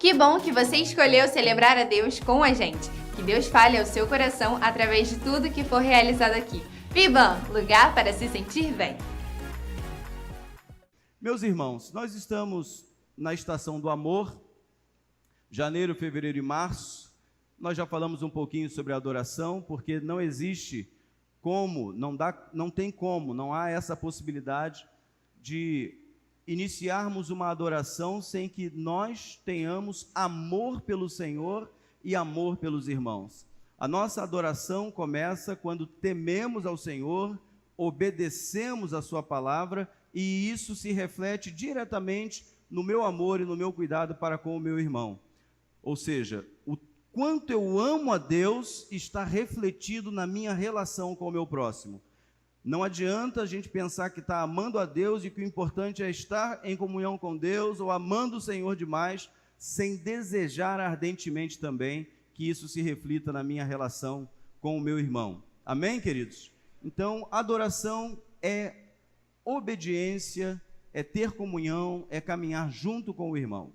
Que bom que você escolheu celebrar a Deus com a gente. Que Deus fale ao seu coração através de tudo que for realizado aqui. Vivam, lugar para se sentir bem. Meus irmãos, nós estamos na estação do amor, janeiro, fevereiro e março. Nós já falamos um pouquinho sobre a adoração, porque não existe como, não tem como, não há essa possibilidade de iniciarmos uma adoração sem que nós tenhamos amor pelo Senhor e amor pelos irmãos. A nossa adoração começa quando tememos ao Senhor, obedecemos a sua palavra, e isso se reflete diretamente no meu amor e no meu cuidado para com o meu irmão. Ou seja, o quanto eu amo a Deus está refletido na minha relação com o meu próximo. Não adianta a gente pensar que está amando a Deus e que o importante é estar em comunhão com Deus ou amando o Senhor demais, sem desejar ardentemente também que isso se reflita na minha relação com o meu irmão. Amém, queridos? Então, adoração é obediência, é ter comunhão, é caminhar junto com o irmão.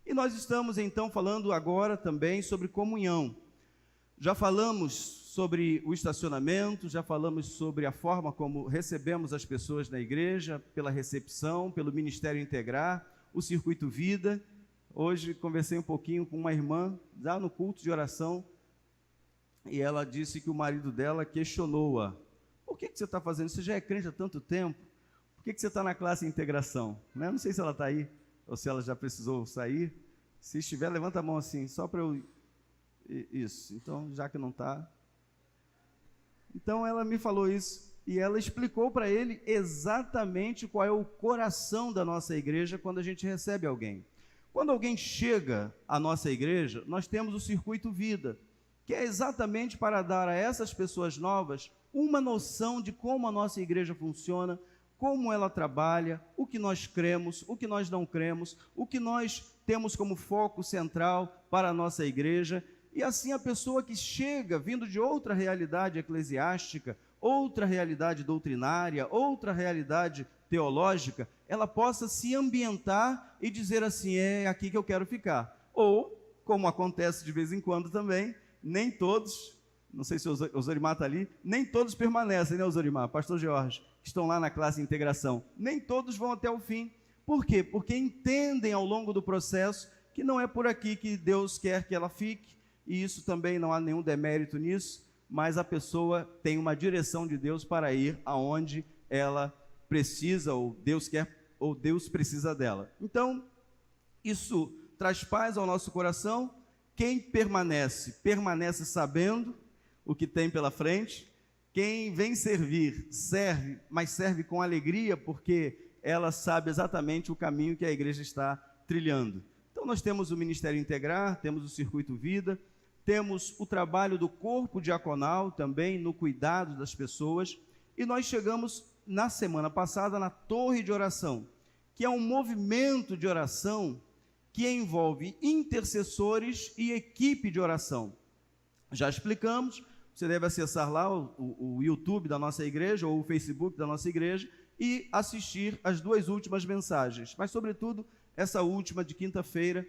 E nós estamos então falando agora também sobre comunhão. Já falamos sobre o estacionamento, já falamos sobre a forma como recebemos as pessoas na igreja, pela recepção, pelo Ministério Integrar, o Circuito Vida. Hoje conversei um pouquinho com uma irmã, já no culto de oração, e ela disse que o marido dela questionou-a. Por que você está fazendo isso? Você já é crente há tanto tempo? Por que você está na classe Integração? Não sei se ela está aí, ou se ela já precisou sair. Se estiver, levanta a mão assim, só para eu... Isso, então, já que não está... Então, ela me falou isso, e ela explicou para ele exatamente qual é o coração da nossa igreja quando a gente recebe alguém. Quando alguém chega à nossa igreja, nós temos o Circuito Vida, que é exatamente para dar a essas pessoas novas uma noção de como a nossa igreja funciona, como ela trabalha, o que nós cremos, o que nós não cremos, o que nós temos como foco central para a nossa igreja. E assim a pessoa que chega vindo de outra realidade eclesiástica, outra realidade doutrinária, outra realidade teológica, ela possa se ambientar e dizer assim, é aqui que eu quero ficar. Ou, como acontece de vez em quando também, nem todos, não sei se o Zorimar está ali, nem todos permanecem, né, Zorimar? Pastor Jorge, que estão lá na classe Integração, nem todos vão até o fim. Por quê? Porque entendem ao longo do processo que não é por aqui que Deus quer que ela fique, e isso também não há nenhum demérito nisso, mas a pessoa tem uma direção de Deus para ir aonde ela precisa, ou Deus quer, ou Deus precisa dela. Então, isso traz paz ao nosso coração. Quem permanece, permanece sabendo o que tem pela frente. Quem vem servir, serve, mas serve com alegria, porque ela sabe exatamente o caminho que a igreja está trilhando. Então, nós temos o Ministério Integrar, temos o Circuito Vida, temos o trabalho do corpo diaconal também no cuidado das pessoas, e nós chegamos na semana passada na Torre de Oração, que é um movimento de oração que envolve intercessores e equipe de oração. Já explicamos, você deve acessar lá o YouTube da nossa igreja ou o Facebook da nossa igreja e assistir as duas últimas mensagens, mas sobretudo essa última de quinta-feira,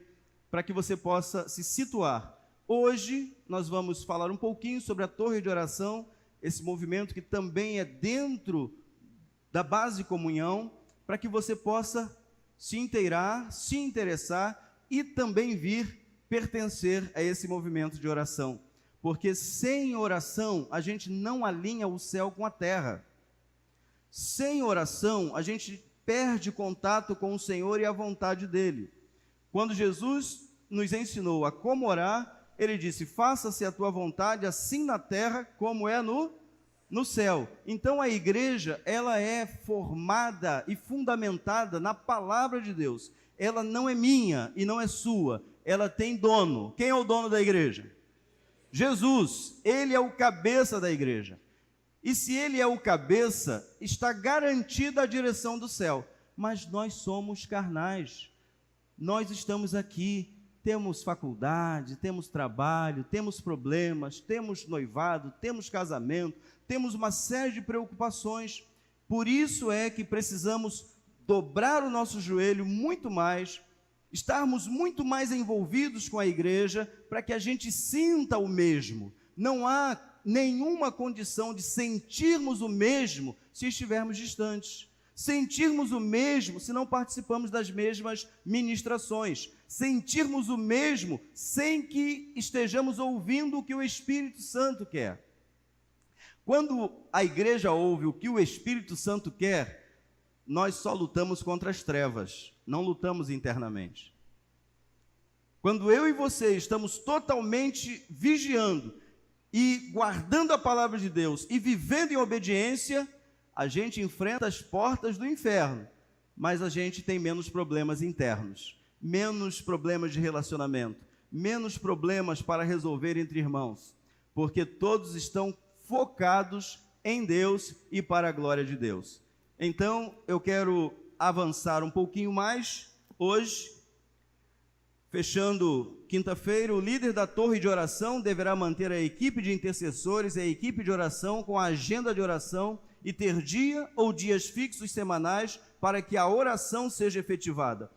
para que você possa se situar. Hoje nós vamos falar um pouquinho sobre a Torre de Oração, esse movimento que também é dentro da base comunhão, para que você possa se inteirar, se interessar e também vir pertencer a esse movimento de oração. Porque sem oração a gente não alinha o céu com a terra. Sem oração a gente perde contato com o Senhor e a vontade dEle. Quando Jesus nos ensinou a como orar, Ele disse, faça-se a tua vontade assim na terra como é no céu. Então a igreja, ela é formada e fundamentada na palavra de Deus. Ela não é minha e não é sua, ela tem dono. Quem é o dono da igreja? Jesus, Ele é o cabeça da igreja. E se Ele é o cabeça, está garantida a direção do céu. Mas nós somos carnais, nós estamos aqui, temos faculdade, temos trabalho, temos problemas, temos noivado, temos casamento, temos uma série de preocupações. Por isso é que precisamos dobrar o nosso joelho muito mais estarmos muito mais envolvidos com a igreja para que a gente sinta o mesmo. Não há nenhuma condição de sentirmos o mesmo se estivermos distantes. Sentirmos o mesmo se não participamos das mesmas ministrações. Sentirmos o mesmo sem que estejamos ouvindo o que o Espírito Santo quer. Quando a igreja ouve o que o Espírito Santo quer, nós só lutamos contra as trevas, não lutamos internamente. Quando eu e você estamos totalmente vigiando e guardando a palavra de Deus e vivendo em obediência, a gente enfrenta as portas do inferno, mas a gente tem menos problemas internos, menos problemas de relacionamento, menos problemas para resolver entre irmãos, porque todos estão focados em Deus e para a glória de Deus. Então, eu quero avançar um pouquinho mais hoje. Fechando quinta-feira, o líder da torre de oração deverá manter a equipe de intercessores e a equipe de oração com a agenda de oração e ter dia ou dias fixos semanais para que a oração seja efetivada.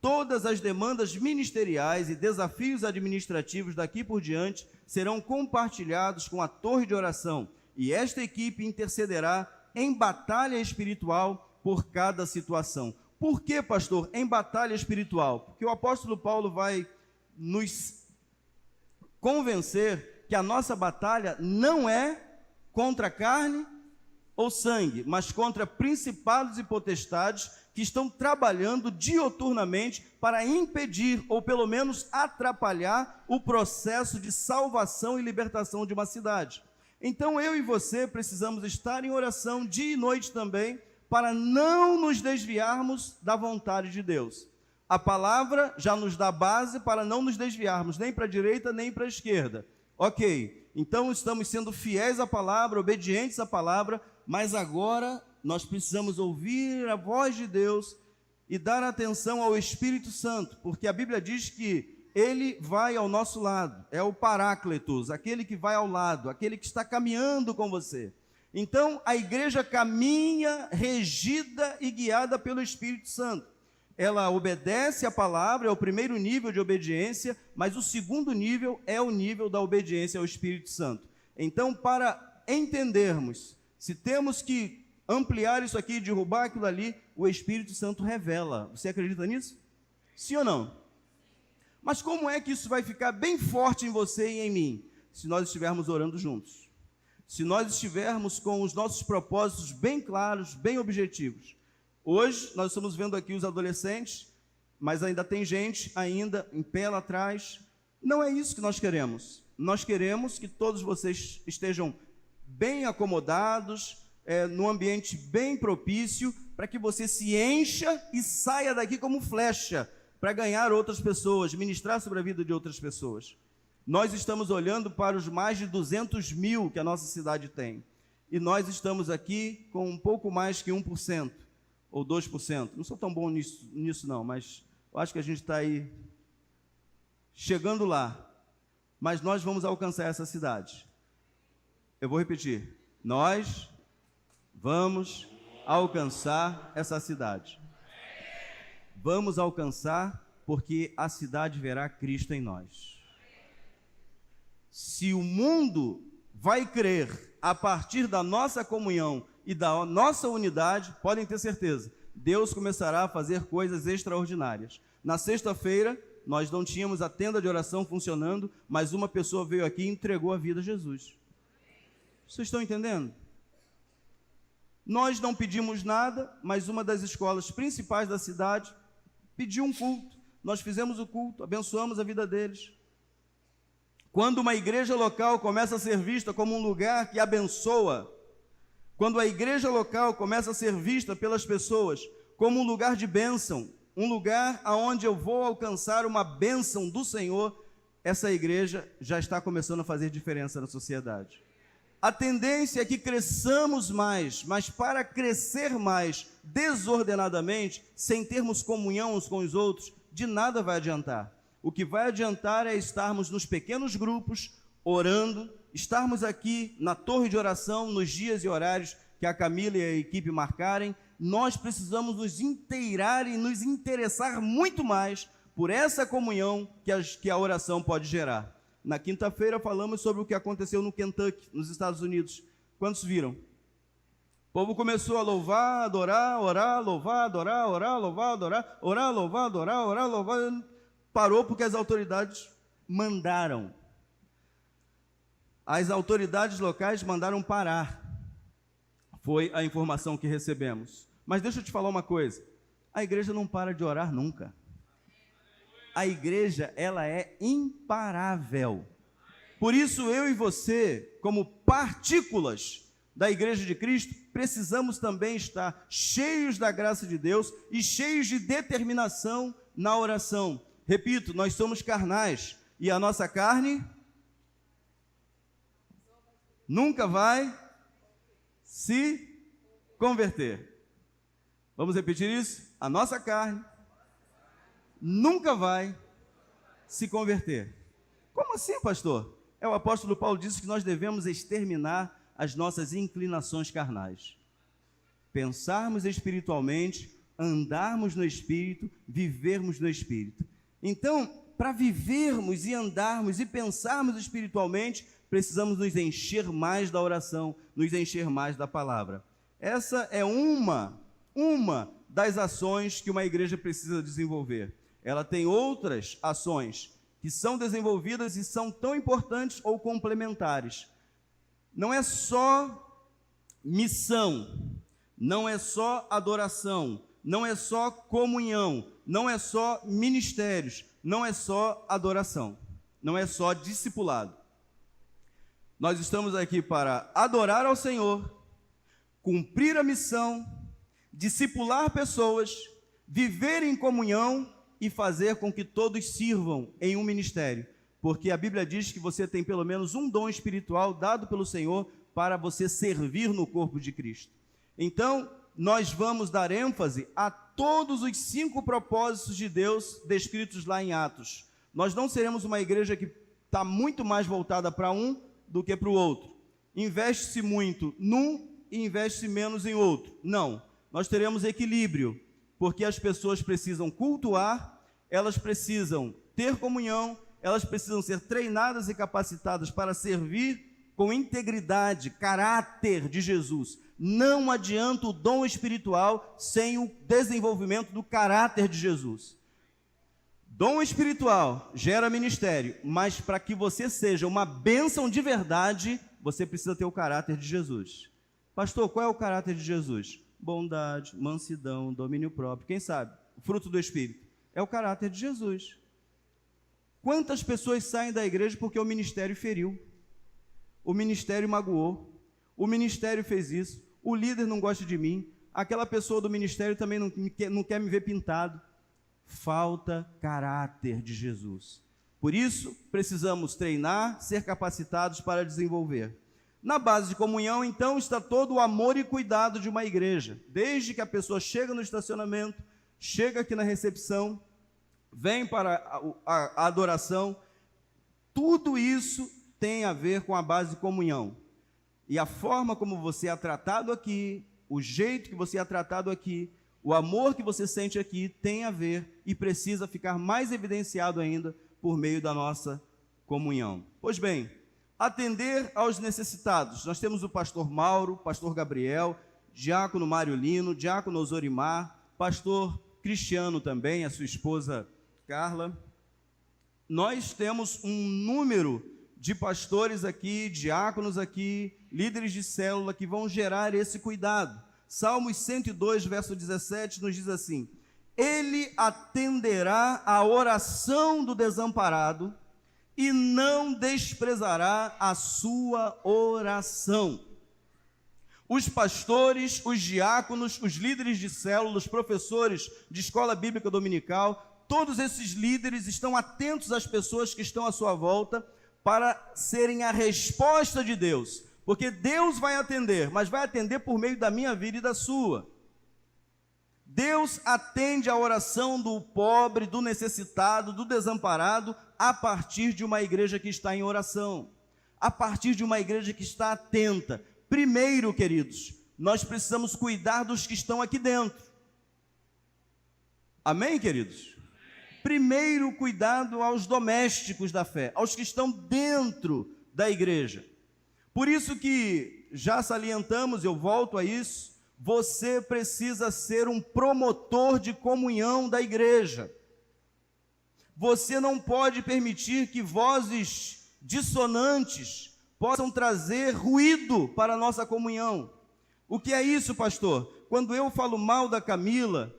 Todas as demandas ministeriais e desafios administrativos daqui por diante serão compartilhados com a torre de oração e esta equipe intercederá em batalha espiritual por cada situação. Por que, pastor, em batalha espiritual? Porque o apóstolo Paulo vai nos convencer que a nossa batalha não é contra carne ou sangue, mas contra principados e potestades que estão trabalhando dioturnamente para impedir, ou pelo menos atrapalhar, o processo de salvação e libertação de uma cidade. Então eu e você precisamos estar em oração dia e noite também, para não nos desviarmos da vontade de Deus. A palavra já nos dá base para não nos desviarmos, nem para a direita, nem para a esquerda. Ok, então estamos sendo fiéis à palavra, obedientes à palavra, mas agora nós precisamos ouvir a voz de Deus e dar atenção ao Espírito Santo, porque a Bíblia diz que Ele vai ao nosso lado, é o Paráclitos, aquele que vai ao lado, aquele que está caminhando com você. Então, a igreja caminha regida e guiada pelo Espírito Santo. Ela obedece à palavra, é o primeiro nível de obediência, mas o segundo nível é o nível da obediência ao Espírito Santo. Então, para entendermos, se temos que ampliar isso aqui, derrubar aquilo ali, o Espírito Santo revela. Você acredita nisso? Sim ou não? Mas como é que isso vai ficar bem forte em você e em mim? Se nós estivermos orando juntos. Se nós estivermos com os nossos propósitos bem claros, bem objetivos. Hoje, nós estamos vendo aqui os adolescentes, mas ainda tem gente ainda em pé lá atrás. Não é isso que nós queremos. Nós queremos que todos vocês estejam bem acomodados, num ambiente bem propício, para que você se encha e saia daqui como flecha, para ganhar outras pessoas, ministrar sobre a vida de outras pessoas. Nós estamos olhando para os mais de 200 mil que a nossa cidade tem. E nós estamos aqui com um pouco mais que 1% ou 2%. Não sou tão bom nisso não, mas eu acho que a gente está aí chegando lá. Mas nós vamos alcançar essa cidade. Eu vou repetir. Nós vamos alcançar essa cidade. Vamos alcançar porque a cidade verá Cristo em nós. Se o mundo vai crer a partir da nossa comunhão e da nossa unidade, podem ter certeza, Deus começará a fazer coisas extraordinárias. Na sexta-feira, nós não tínhamos a tenda de oração funcionando, mas uma pessoa veio aqui e entregou a vida a Jesus. Vocês estão entendendo? Nós não pedimos nada, mas uma das escolas principais da cidade pediu um culto. Nós fizemos o culto, abençoamos a vida deles. Quando uma igreja local começa a ser vista como um lugar que abençoa, quando a igreja local começa a ser vista pelas pessoas como um lugar de bênção, um lugar onde eu vou alcançar uma bênção do Senhor, essa igreja já está começando a fazer diferença na sociedade. A tendência é que cresçamos mais, mas para crescer mais desordenadamente, sem termos comunhão uns com os outros, de nada vai adiantar. O que vai adiantar é estarmos nos pequenos grupos, orando, estarmos aqui na torre de oração, nos dias e horários que a Camila e a equipe marcarem. Nós precisamos nos inteirar e nos interessar muito mais por essa comunhão que a oração pode gerar. Na quinta-feira falamos sobre o que aconteceu no Kentucky, nos Estados Unidos. Quantos viram? O povo começou a louvar, adorar, orar, louvar, adorar, orar, louvar, adorar, orar, louvar, adorar, orar, louvar. Parou porque as autoridades mandaram. As autoridades locais mandaram parar. Foi a informação que recebemos. Mas deixa eu te falar uma coisa. A igreja não para de orar nunca. A igreja, ela é imparável. Por isso, eu e você, como partículas da Igreja de Cristo, precisamos também estar cheios da graça de Deus e cheios de determinação na oração. Repito, nós somos carnais e a nossa carne nunca vai se converter. Vamos repetir isso? A nossa carne nunca vai se converter. Como assim, pastor? O apóstolo Paulo disse que nós devemos exterminar as nossas inclinações carnais. Pensarmos espiritualmente, andarmos no Espírito, vivermos no Espírito. Então, para vivermos e andarmos e pensarmos espiritualmente, precisamos nos encher mais da oração, nos encher mais da palavra. Essa é uma das ações que uma igreja precisa desenvolver. Ela tem outras ações que são desenvolvidas e são tão importantes ou complementares. Não é só missão, não é só adoração, não é só comunhão, não é só ministérios, não é só adoração, não é só discipulado. Nós estamos aqui para adorar ao Senhor, cumprir a missão, discipular pessoas, viver em comunhão e fazer com que todos sirvam em um ministério. Porque a Bíblia diz que você tem pelo menos um dom espiritual dado pelo Senhor para você servir no corpo de Cristo. Então, nós vamos dar ênfase a todos os 5 propósitos de Deus descritos lá em Atos. Nós não seremos uma igreja que está muito mais voltada para um do que para o outro. Investe-se muito num e investe menos em outro. Não, nós teremos equilíbrio, porque as pessoas precisam cultuar, elas precisam ter comunhão, elas precisam ser treinadas e capacitadas para servir com integridade, caráter de Jesus. Não adianta o dom espiritual sem o desenvolvimento do caráter de Jesus. Dom espiritual gera ministério, mas para que você seja uma bênção de verdade, você precisa ter o caráter de Jesus. Pastor, qual é o caráter de Jesus? Bondade, mansidão, domínio próprio. Quem sabe? O fruto do Espírito. É o caráter de Jesus. Quantas pessoas saem da igreja porque o ministério feriu? O ministério magoou. O ministério fez isso. O líder não gosta de mim. Aquela pessoa do ministério também não quer me ver pintado. Falta caráter de Jesus. Por isso, precisamos treinar, ser capacitados para desenvolver. Na base de comunhão, então, está todo o amor e cuidado de uma igreja. Desde que a pessoa chega no estacionamento, chega aqui na recepção, vem para a adoração, tudo isso tem a ver com a base de comunhão. E a forma como você é tratado aqui, o jeito que você é tratado aqui, o amor que você sente aqui tem a ver e precisa ficar mais evidenciado ainda por meio da nossa comunhão. Pois bem, atender aos necessitados. Nós temos o pastor Mauro, pastor Gabriel, diácono Mário Lino, diácono Osorimar, pastor Cristiano também, a sua esposa Carla. Nós temos um número de pastores aqui, diáconos aqui, líderes de célula que vão gerar esse cuidado. Salmos 102, verso 17, nos diz assim: Ele atenderá a oração do desamparado e não desprezará a sua oração. Os pastores, os diáconos, os líderes de célula, os professores de escola bíblica dominical, todos esses líderes estão atentos às pessoas que estão à sua volta para serem a resposta de Deus. Porque Deus vai atender, mas vai atender por meio da minha vida e da sua. Deus atende a oração do pobre, do necessitado, do desamparado, a partir de uma igreja que está em oração, a partir de uma igreja que está atenta. Primeiro, queridos, nós precisamos cuidar dos que estão aqui dentro. Amém, queridos? Primeiro, cuidado aos domésticos da fé, aos que estão dentro da igreja. Por isso que já salientamos, eu volto a isso, você precisa ser um promotor de comunhão da igreja. Você não pode permitir que vozes dissonantes possam trazer ruído para a nossa comunhão. O que é isso, pastor? Quando eu falo mal da Camila,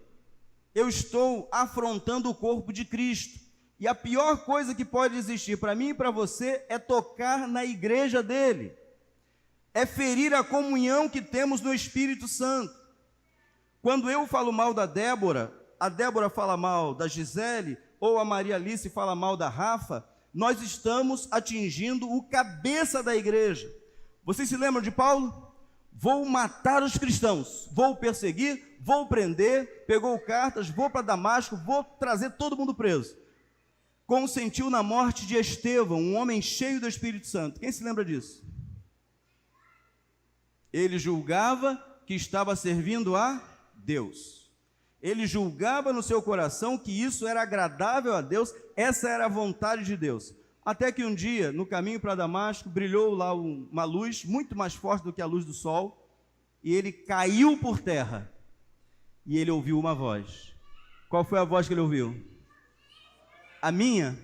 eu estou afrontando o corpo de Cristo. E a pior coisa que pode existir para mim e para você é tocar na igreja dele. É ferir a comunhão que temos no Espírito Santo. Quando eu falo mal da Débora, a Débora fala mal da Gisele, ou a Maria Alice fala mal da Rafa, nós estamos atingindo o cabeça da igreja. Vocês se lembram de Paulo? Vou matar os cristãos, vou perseguir, vou prender, pegou cartas, vou para Damasco, vou trazer todo mundo preso. Consentiu na morte de Estevão, um homem cheio do Espírito Santo. Quem se lembra disso? Ele julgava que estava servindo a Deus. Ele julgava no seu coração que isso era agradável a Deus, essa era a vontade de Deus. Até que um dia, no caminho para Damasco, brilhou lá uma luz muito mais forte do que a luz do sol, e ele caiu por terra, e ele ouviu uma voz. Qual foi a voz que ele ouviu? A minha?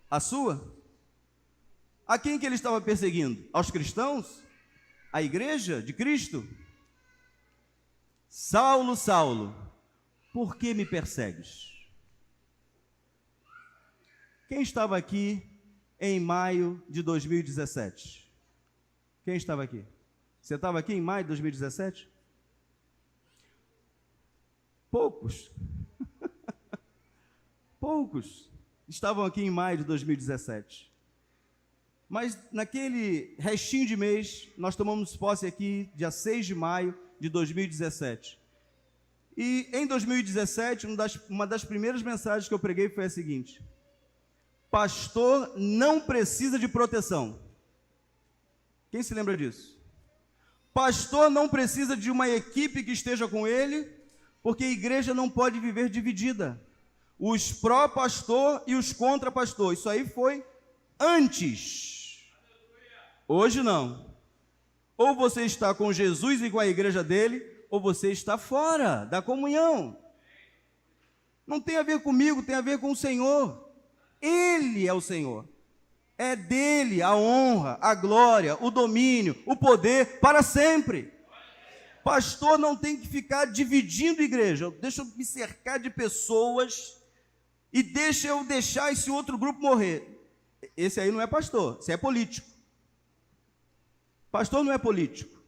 A sua? A quem que ele estava perseguindo? Aos cristãos? A igreja de Cristo? Saulo, Saulo, por que me persegues? Quem estava aqui em maio de 2017? Quem estava aqui? Você estava aqui em maio de 2017? Poucos. Poucos estavam aqui em maio de 2017. Mas naquele restinho de mês, nós tomamos posse aqui, dia 6 de maio de 2017. E em 2017, uma das primeiras mensagens que eu preguei foi a seguinte: pastor não precisa de proteção. Quem se lembra disso? Pastor não precisa de uma equipe que esteja com ele, porque a igreja não pode viver dividida. Os pró-pastor e os contra-pastor. Isso aí foi antes. Hoje não. Ou você está com Jesus e com a igreja dele, ou você está fora da comunhão. Não tem a ver comigo, tem a ver com o Senhor. Ele é o Senhor. É dele a honra, a glória, o domínio, o poder para sempre. Pastor não tem que ficar dividindo a igreja. Deixa eu me cercar de pessoas e deixa eu deixar esse outro grupo morrer. Esse aí não é pastor, esse é político. Pastor não é político.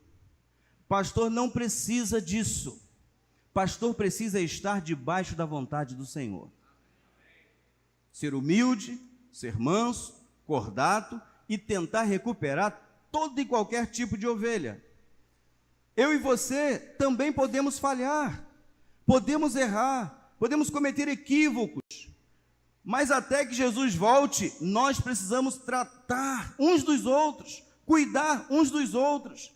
Pastor não precisa disso. Pastor precisa estar debaixo da vontade do Senhor. Ser humilde, ser manso, cordato e tentar recuperar todo e qualquer tipo de ovelha. Eu e você também podemos falhar, podemos errar, podemos cometer equívocos, mas até que Jesus volte, nós precisamos tratar uns dos outros, cuidar uns dos outros.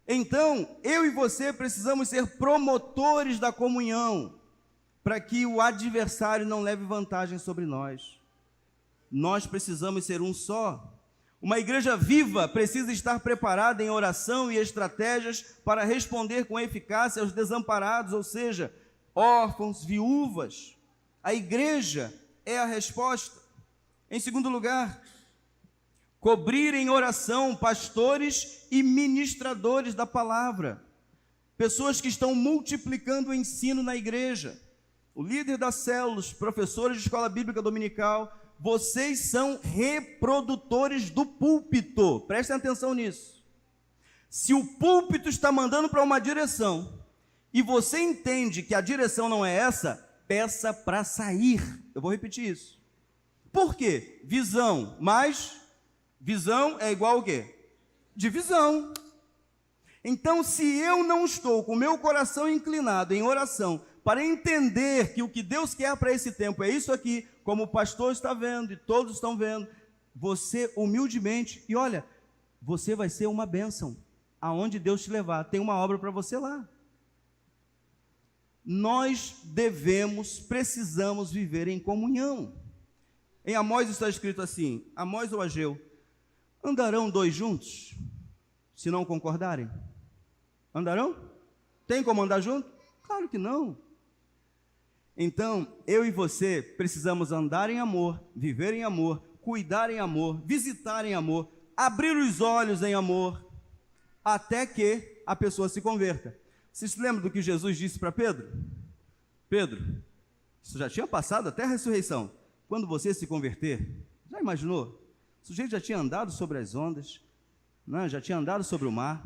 Então, eu e você precisamos ser promotores da comunhão, para que o adversário não leve vantagem sobre nós. Nós precisamos ser um só. Uma igreja viva precisa estar preparada em oração e estratégias para responder com eficácia aos desamparados, ou seja, órfãos, viúvas. A igreja é a resposta. Em segundo lugar, cobrir em oração pastores e ministradores da palavra, pessoas que estão multiplicando o ensino na igreja, o líder das células, professores de escola bíblica dominical. Vocês são reprodutores do púlpito, prestem atenção nisso. Se o púlpito está mandando para uma direção, e você entende que a direção não é essa, peça para sair. Eu vou repetir isso. Por quê? Visão, mas visão é igual ao quê? Divisão. Então, se eu não estou com o meu coração inclinado em oração, para entender que o que Deus quer para esse tempo é isso aqui, como o pastor está vendo e todos estão vendo, você humildemente, e olha, você vai ser uma bênção, aonde Deus te levar, tem uma obra para você lá. nós precisamos viver em comunhão. Em Amós está escrito assim, Amós ou Ageu, andarão dois juntos, se não concordarem? Andarão? Tem como andar junto? Claro que não. Então, eu e você precisamos andar em amor, viver em amor, cuidar em amor, visitar em amor, abrir os olhos em amor, até que a pessoa se converta. Você se lembra do que Jesus disse para Pedro? Pedro, isso já tinha passado até a ressurreição. Quando você se converter, já imaginou? O sujeito já tinha andado sobre as ondas, né? Já tinha andado sobre o mar,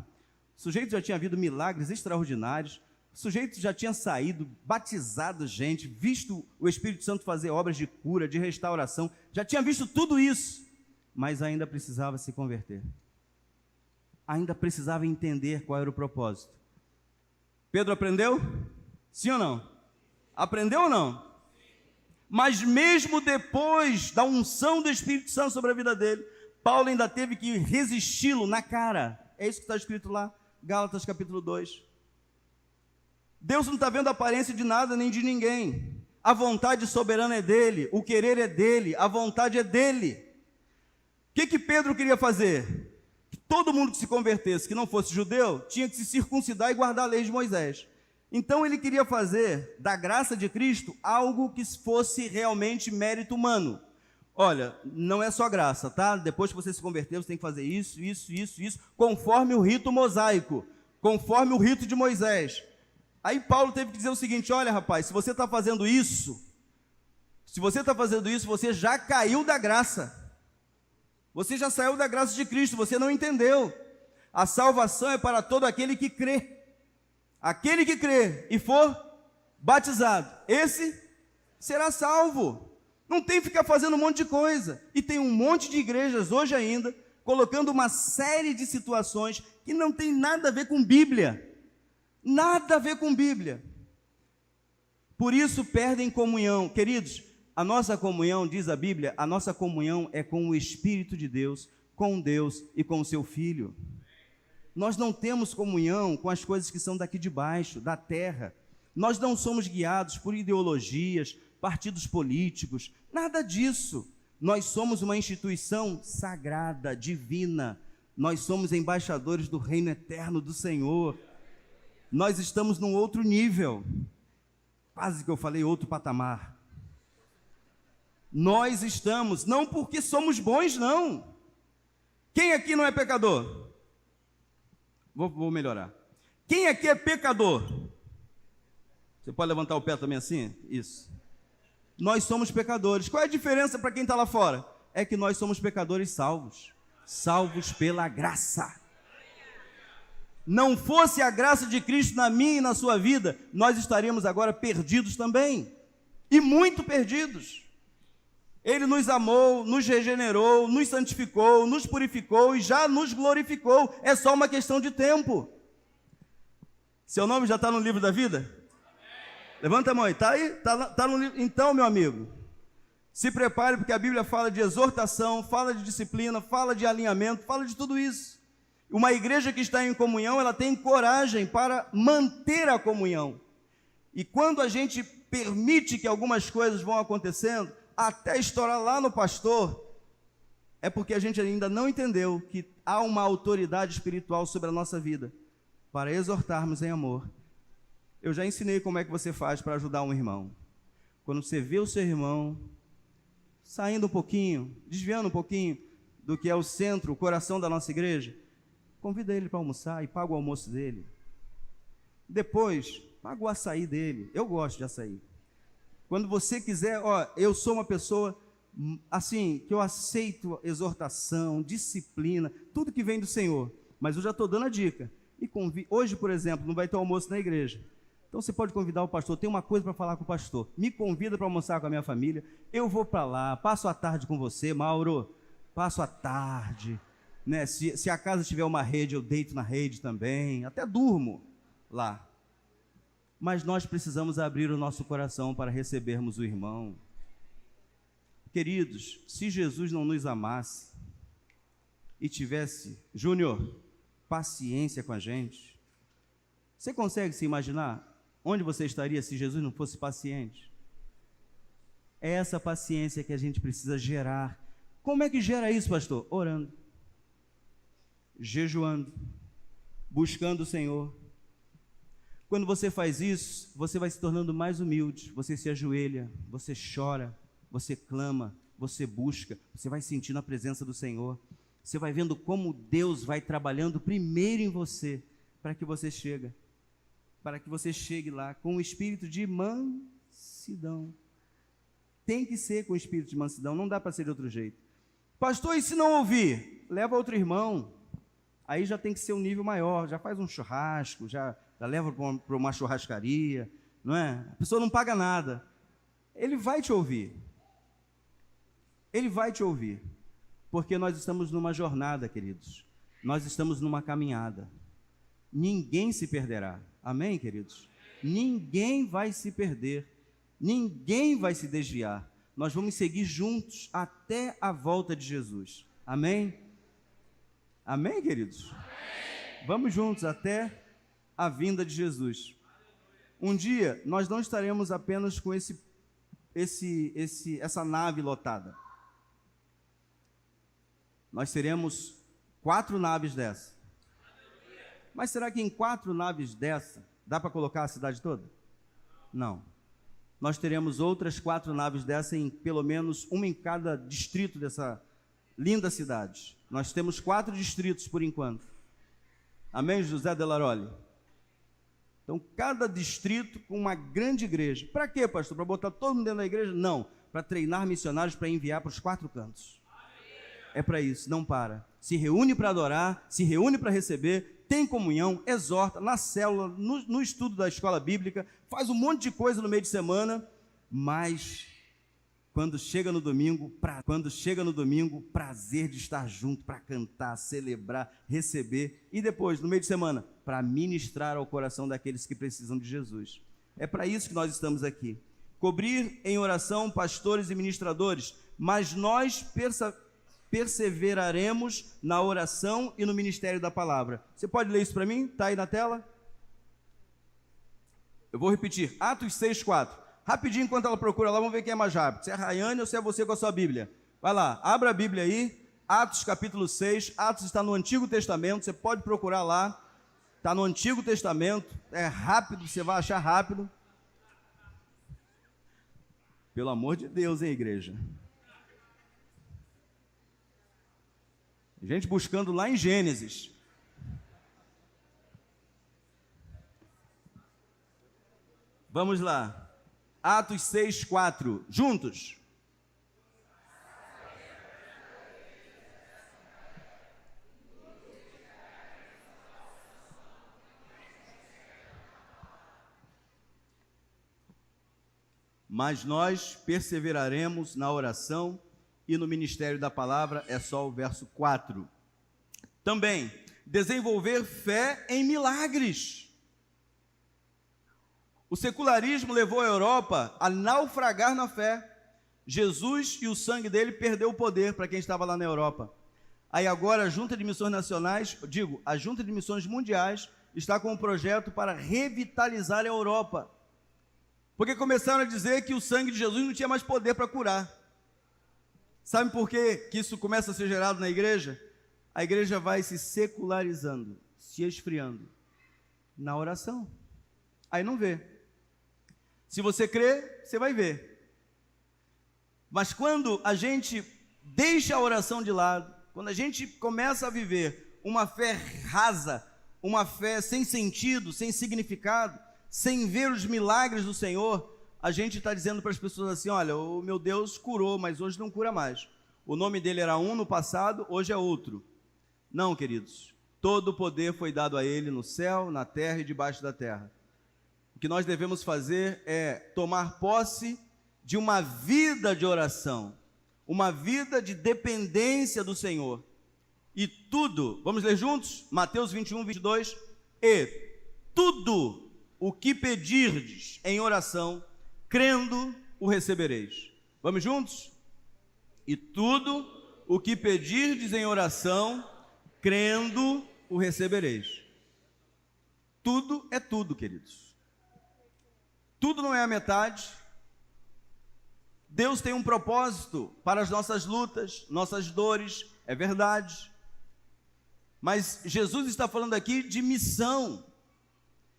o sujeito já tinha havido milagres extraordinários, o sujeito já tinha saído, batizado gente, visto o Espírito Santo fazer obras de cura, de restauração, já tinha visto tudo isso, mas ainda precisava se converter. Ainda precisava entender qual era o propósito. Pedro aprendeu? Sim ou não? Aprendeu ou não? Mas mesmo depois da unção do Espírito Santo sobre a vida dele, Paulo ainda teve que resisti-lo na cara. É isso que está escrito lá, Gálatas capítulo 2. Deus não está vendo a aparência de nada nem de ninguém. A vontade soberana é dele, o querer é dele, a vontade é dele. O que Pedro queria fazer? Que todo mundo que se convertesse, que não fosse judeu, tinha que se circuncidar e guardar a lei de Moisés. Então ele queria fazer da graça de Cristo algo que fosse realmente mérito humano. Olha, não é só graça, tá? Depois que você se converter, você tem que fazer isso, conforme o rito mosaico, conforme o rito de Moisés. Aí Paulo teve que dizer o seguinte, olha rapaz, se você está fazendo isso, você já caiu da graça. Você já saiu da graça de Cristo, você não entendeu. A salvação é para todo aquele que crê. Aquele que crê e for batizado, esse será salvo. Não tem que ficar fazendo um monte de coisa. E tem um monte de igrejas hoje ainda, colocando uma série de situações que não tem nada a ver com Bíblia. Nada a ver com Bíblia. Por isso perdem comunhão. Queridos, a nossa comunhão, diz a Bíblia, a nossa comunhão é com o Espírito de Deus, com Deus e com o seu Filho. Nós não temos comunhão com as coisas que são daqui de baixo, da terra. Nós não somos guiados por ideologias, partidos políticos, nada disso. Nós somos uma instituição sagrada, divina. Nós somos embaixadores do reino eterno do Senhor. Nós estamos num outro nível. Quase que eu falei outro patamar. Nós estamos, não porque somos bons, não. Quem aqui não é pecador? Vou melhorar. Quem aqui é pecador? Você pode levantar o pé também assim? Isso. Nós somos pecadores. Qual é a diferença para quem está lá fora? É que nós somos pecadores salvos. Salvos pela graça. Não fosse a graça de Cristo na minha e na sua vida, nós estaríamos agora perdidos também. E muito perdidos. Ele nos amou, nos regenerou, nos santificou, nos purificou e já nos glorificou. É só uma questão de tempo. Seu nome já está no livro da vida? Levanta a mão aí, está aí? Está no livro. Então, meu amigo, se prepare, porque a Bíblia fala de exortação, fala de disciplina, fala de alinhamento, fala de tudo isso. Uma igreja que está em comunhão, ela tem coragem para manter a comunhão. E quando a gente permite que algumas coisas vão acontecendo, até estourar lá no pastor, é porque a gente ainda não entendeu que há uma autoridade espiritual sobre a nossa vida, para exortarmos em amor. Eu já ensinei como é que você faz para ajudar um irmão. Quando você vê o seu irmão saindo um pouquinho, desviando um pouquinho do que é o centro, o coração da nossa igreja, convida ele para almoçar e paga o almoço dele. Depois, paga o açaí dele. Eu gosto de açaí. Quando você quiser, eu sou uma pessoa assim, que eu aceito exortação, disciplina, tudo que vem do Senhor. Mas eu já estou dando a dica. Hoje, por exemplo, não vai ter almoço na igreja. Então você pode convidar o pastor, tem uma coisa para falar com o pastor. Me convida para almoçar com a minha família, eu vou para lá, passo a tarde com você, Mauro, passo a tarde. Né? Se a casa tiver uma rede, eu deito na rede também, até durmo lá. Mas nós precisamos abrir o nosso coração para recebermos o irmão. Queridos, se Jesus não nos amasse e tivesse, Júnior, paciência com a gente, você consegue se imaginar Onde você estaria se Jesus não fosse paciente? É essa paciência que a gente precisa gerar. Como é que gera isso, pastor? Orando, jejuando, buscando o Senhor. Quando você faz isso, você vai se tornando mais humilde, você se ajoelha, você chora, você clama, você busca, você vai sentindo a presença do Senhor. Você vai vendo como Deus vai trabalhando primeiro em você, para que você chegue lá com o espírito de mansidão. Tem que ser com o espírito de mansidão, não dá para ser de outro jeito. Pastor, e se não ouvir? Leva outro irmão. Aí já tem que ser um nível maior, já faz um churrasco, já leva para uma churrascaria, não é? A pessoa não paga nada. Ele vai te ouvir. Ele vai te ouvir. Porque nós estamos numa jornada, queridos. Nós estamos numa caminhada. Ninguém se perderá. Amém, queridos? Ninguém vai se perder. Ninguém vai se desviar. Nós vamos seguir juntos até a volta de Jesus. Amém? Amém, queridos? Amém. Vamos juntos até a vinda de Jesus. Um dia, nós não estaremos apenas com essa nave lotada. Nós teremos 4 naves dessa. Mas será que em 4 naves dessa dá para colocar a cidade toda? Não. Nós teremos outras 4 naves dessa, em pelo menos uma em cada distrito dessa linda cidade. Nós temos 4 distritos por enquanto. Amém, José Delaroli? Então, cada distrito com uma grande igreja. Para quê, pastor? Para botar todo mundo dentro da igreja? Não. Para treinar missionários para enviar para os 4 cantos. É para isso, não para. Se reúne para adorar, se reúne para receber, tem comunhão, exorta, na célula, no estudo da escola bíblica, faz um monte de coisa no meio de semana, mas quando chega no domingo, prazer de estar junto, para cantar, celebrar, receber, e depois, no meio de semana, para ministrar ao coração daqueles que precisam de Jesus. É para isso que nós estamos aqui. Cobrir em oração pastores e ministradores, mas nós perseveraremos na oração e no ministério da palavra. Você pode ler isso para mim? Está aí na tela? Eu vou repetir, Atos 6:4. Rapidinho, enquanto ela procura lá, vamos ver quem é mais rápido. Se é a Rayane ou se é você com a sua Bíblia. Vai lá, abra a Bíblia aí, Atos capítulo 6. Atos está no Antigo Testamento, você pode procurar lá. Está no Antigo Testamento, é rápido, você vai achar rápido. Pelo amor de Deus, hein, igreja? Gente buscando lá em Gênesis. Vamos lá. Atos 6:4. Juntos. Mas nós perseveraremos na oração e no ministério da palavra, é só o verso 4. Também, desenvolver fé em milagres. O secularismo levou a Europa a naufragar na fé. Jesus e o sangue dele perdeu o poder para quem estava lá na Europa. Aí agora a Junta de Missões Nacionais, a Junta de Missões Mundiais, está com um projeto para revitalizar a Europa. Porque começaram a dizer que o sangue de Jesus não tinha mais poder para curar. Sabe por que isso começa a ser gerado na igreja? A igreja vai se secularizando, se esfriando na oração. Aí não vê. Se você crê, você vai ver. Mas quando a gente deixa a oração de lado, quando a gente começa a viver uma fé rasa, uma fé sem sentido, sem significado, sem ver os milagres do Senhor, a gente está dizendo para as pessoas assim: olha, o meu Deus curou, mas hoje não cura mais. O nome dele era um no passado, hoje é outro. Não, queridos, todo o poder foi dado a ele no céu, na terra e debaixo da terra. O que nós devemos fazer é tomar posse de uma vida de oração, uma vida de dependência do Senhor. E tudo, vamos ler juntos? Mateus 21:22. E tudo o que pedirdes em oração, crendo, o recebereis. Vamos juntos? E tudo o que pedirdes em oração, crendo, o recebereis. Tudo é tudo, queridos. tudo não é a metade. Deus tem um propósito para as nossas lutas, nossas dores, é verdade. Mas Jesus está falando aqui de missão.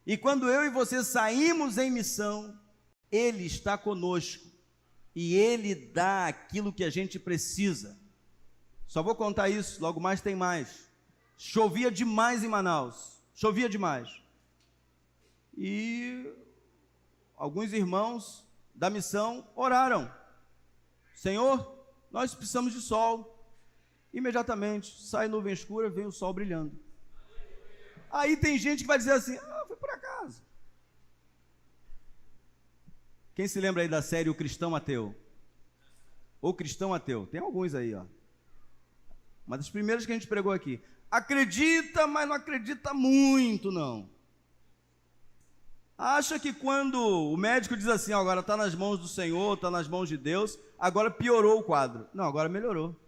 E quando eu e você saímos em missão, Ele está conosco. E Ele dá aquilo que a gente precisa. Só vou contar isso, logo mais tem mais. Chovia demais em Manaus. Chovia demais. E alguns irmãos da missão oraram. Senhor, nós precisamos de sol. Imediatamente, sai nuvem escura, vem o sol brilhando. Aí tem gente que vai dizer assim, foi por acaso. Quem se lembra aí da série O Cristão Ateu? O Cristão Ateu, tem alguns aí, ó. Uma das primeiras que a gente pregou aqui. Acredita, mas não acredita muito, não. Acha que quando o médico diz assim, agora está nas mãos do Senhor, está nas mãos de Deus, agora piorou o quadro. Não, agora melhorou.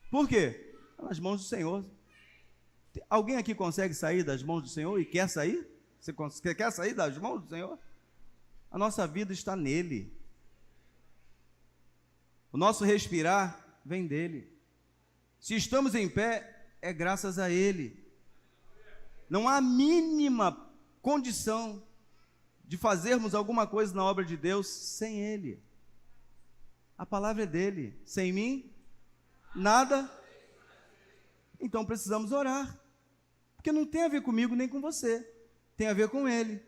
Por quê? Está nas mãos do Senhor. Alguém aqui consegue sair das mãos do Senhor e quer sair? Você quer sair das mãos do Senhor? A nossa vida está nele. O nosso respirar vem dele. Se estamos em pé, é graças a ele. Não há mínima condição de fazermos alguma coisa na obra de Deus sem ele. A palavra é dele. Sem mim, nada. Então precisamos orar. Porque não tem a ver comigo nem com você. Tem a ver com ele.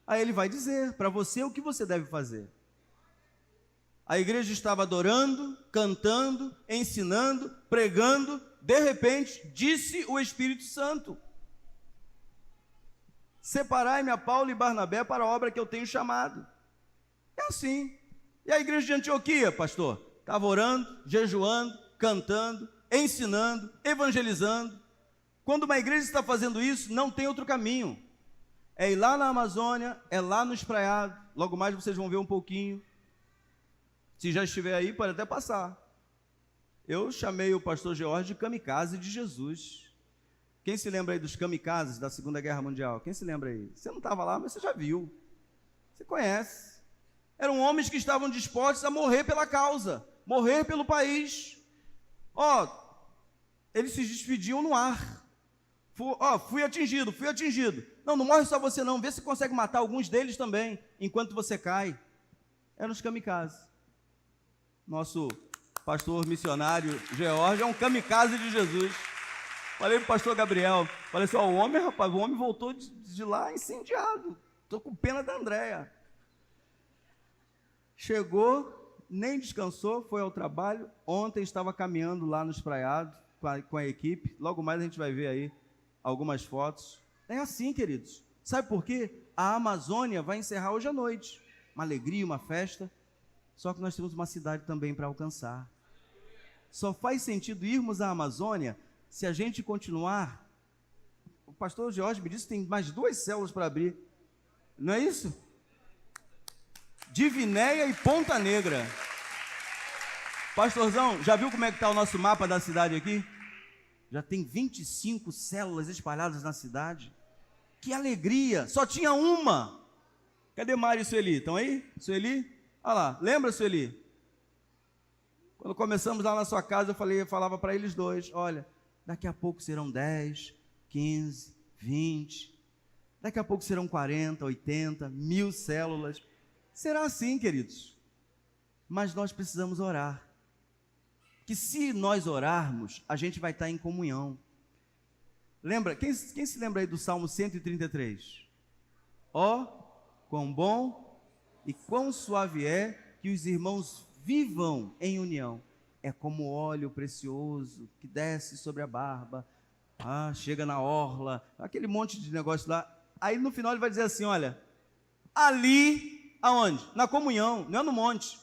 Aí ele vai dizer para você o que você deve fazer. A igreja estava adorando, cantando, ensinando, pregando. De repente, disse o Espírito Santo: separai-me a Paulo e Barnabé para a obra que eu tenho chamado. É assim. E a igreja de Antioquia, pastor? Estava orando, jejuando, cantando, ensinando, evangelizando. Quando uma igreja está fazendo isso, não tem outro caminho. É ir lá na Amazônia, é lá no Espraiado. Logo mais vocês vão ver um pouquinho. Se já estiver aí, pode até passar. Eu chamei o pastor George de kamikaze de Jesus. Quem se lembra aí dos kamikazes da Segunda Guerra Mundial? Quem se lembra aí? Você não estava lá, mas você já viu. Você conhece. Eram homens que estavam dispostos a morrer pela causa, morrer pelo país. Eles se despediam no ar. Fui atingido. Não morre só você não, vê se consegue matar alguns deles também, enquanto você cai. Eram os kamikazes. Nosso pastor missionário George é um kamikaze de Jesus. Falei para o pastor Gabriel, falei assim, o homem voltou de lá incendiado. Estou com pena da Andréia. Chegou, nem descansou, foi ao trabalho. Ontem estava caminhando lá no Espraiado com a equipe. Logo mais a gente vai ver aí algumas fotos. É assim, queridos. Sabe por quê? A Amazônia vai encerrar hoje à noite. Uma alegria, uma festa. Só que nós temos uma cidade também para alcançar. Só faz sentido irmos à Amazônia se a gente continuar. O pastor Jorge me disse que tem mais 2 células para abrir. Não é isso? Divinéia e Ponta Negra. Pastorzão, já viu como é que está o nosso mapa da cidade aqui? Já tem 25 células espalhadas na cidade. Que alegria! Só tinha uma. Cadê Mário e Sueli? Estão aí? Sueli? Olha lá, lembra, Sueli? Quando começamos lá na sua casa, eu falava para eles 2, olha, daqui a pouco serão 10, 15, 20, daqui a pouco serão 40, 80, 1000 células. Será assim, queridos. Mas nós precisamos orar. Que se nós orarmos, a gente vai estar em comunhão. Lembra? Quem se lembra aí do Salmo 133? Quão bom e quão suave é que os irmãos vivam em união. É como óleo precioso que desce sobre a barba, chega na orla, aquele monte de negócio lá. Aí no final ele vai dizer assim, olha, ali, aonde? Na comunhão, não é no monte.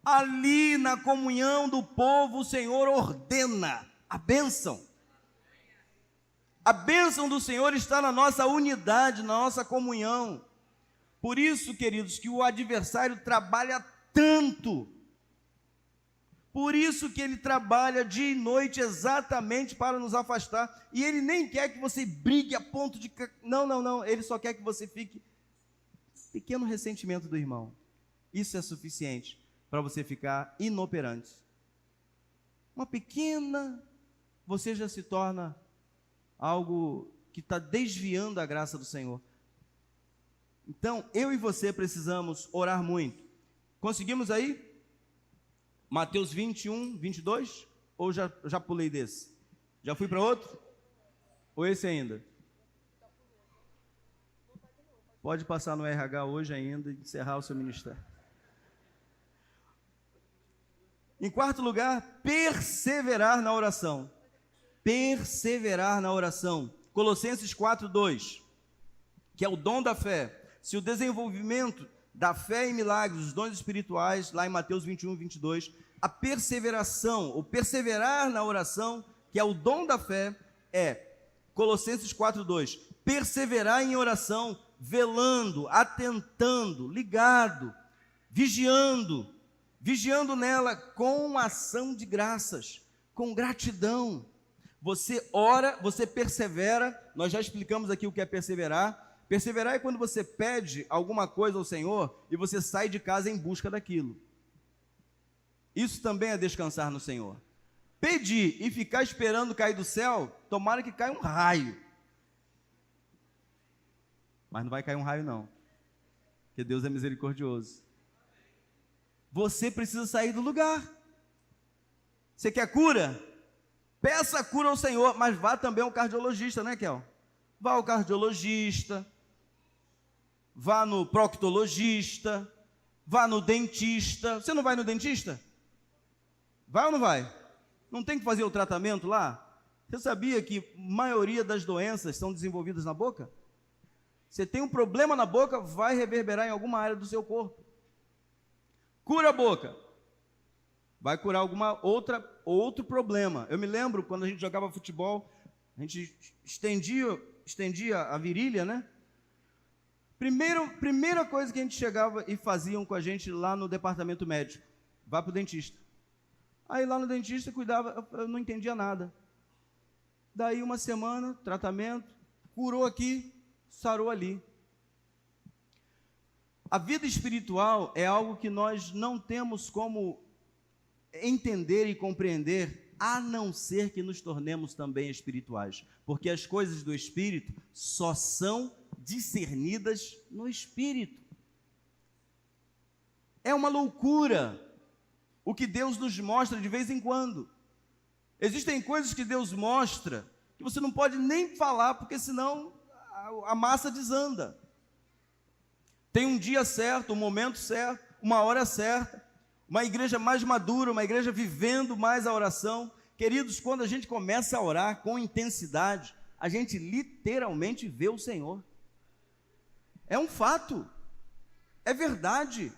Ali na comunhão do povo o Senhor ordena a bênção. A bênção do Senhor está na nossa unidade, na nossa comunhão. Por isso, queridos, que o adversário trabalha tanto. Por isso que ele trabalha dia e noite exatamente para nos afastar. E ele nem quer que você brigue a ponto de... Não. Ele só quer que você fique... Pequeno ressentimento do irmão. Isso é suficiente para você ficar inoperante. Uma pequena... Você já se torna algo que está desviando a graça do Senhor. Então, eu e você precisamos orar muito. Conseguimos aí? Mateus 21, 22? Ou já pulei desse? Já fui para outro? Ou esse ainda? Pode passar no RH hoje ainda e encerrar o seu ministério. Em quarto lugar, perseverar na oração. Perseverar na oração. Colossenses 4:2, que é o dom da fé. Se o desenvolvimento da fé em milagres, os dons espirituais, lá em Mateus 21, 22, a perseveração, ou perseverar na oração, que é o dom da fé, é Colossenses 4:2, perseverar em oração, velando, atentando, ligado, vigiando nela com ação de graças, com gratidão. Você ora, você persevera. Nós já explicamos aqui o que é perseverar. Perseverar é quando você pede alguma coisa ao Senhor e você sai de casa em busca daquilo. Isso também é descansar no Senhor. Pedir e ficar esperando cair do céu, tomara que caia um raio. Mas não vai cair um raio não, porque Deus é misericordioso. Você precisa sair do lugar. Você quer cura? Peça a cura ao Senhor, mas vá também ao cardiologista, né, Kel? Vá ao cardiologista, vá no proctologista, vá no dentista. Você não vai no dentista? Vai ou não vai? Não tem que fazer o tratamento lá? Você sabia que a maioria das doenças são desenvolvidas na boca? Você tem um problema na boca, vai reverberar em alguma área do seu corpo. Cura a boca. Vai curar outro problema. Eu me lembro quando a gente jogava futebol, a gente estendia a virilha, né? Primeira coisa que a gente chegava e faziam com a gente lá no departamento médico, vai para o dentista. Aí lá no dentista cuidava, eu não entendia nada. Daí uma semana, tratamento, curou aqui, sarou ali. A vida espiritual é algo que nós não temos como entender e compreender, a não ser que nos tornemos também espirituais, porque as coisas do Espírito só são discernidas no Espírito. É uma loucura o que Deus nos mostra de vez em quando. Existem coisas que Deus mostra que você não pode nem falar, porque senão a massa desanda. Tem um dia certo, um momento certo, uma hora certa, uma igreja mais madura, uma igreja vivendo mais a oração. Queridos, quando a gente começa a orar com intensidade, a gente literalmente vê o Senhor. É um fato, é verdade.